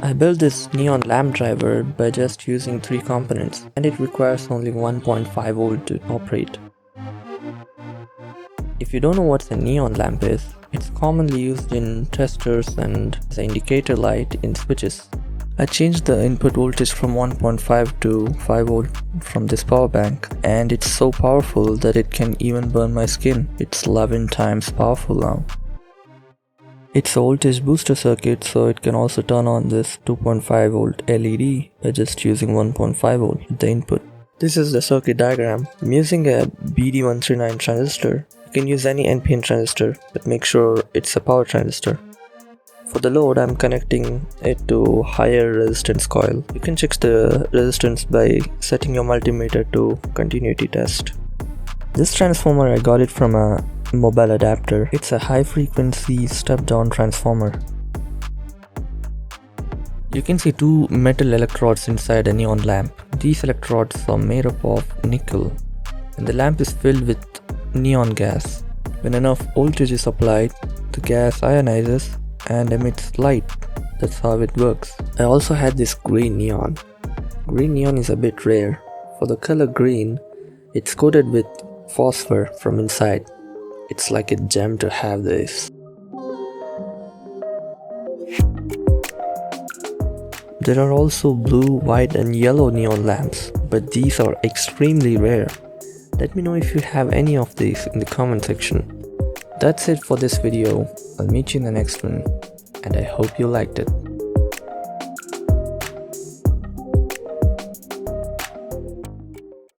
I built this neon lamp driver by just using 3 components, and it requires only 1.5 volt to operate. If you don't know what a neon lamp is, it's commonly used in testers and as an indicator light in switches. I changed the input voltage from 1.5 to 5 volt from this power bank, and it's so powerful that it can even burn my skin. It's 11 times powerful now. It's a voltage booster circuit, so it can also turn on this 2.5 volt LED by just using 1.5 volt with the input. This is the circuit diagram. I'm using a BD139 transistor. You can use any NPN transistor, but make sure it's a power transistor. For the load, I'm connecting it to higher resistance coil. You can check the resistance by setting your multimeter to continuity test. This transformer, I got it from a mobile adapter. It's a high frequency step down transformer. You can see 2 metal electrodes inside a neon lamp. These electrodes are made up of nickel, and the lamp is filled with neon gas. When enough voltage is applied, the gas ionizes and emits light. That's how it works. I also had this green neon. Green neon is a bit rare. For the color green, it's coated with phosphor from inside. It's like a gem to have this. There are also blue, white and yellow neon lamps, but these are extremely rare. Let me know if you have any of these in the comment section. That's it for this video. I'll meet you in the next one, and I hope you liked it.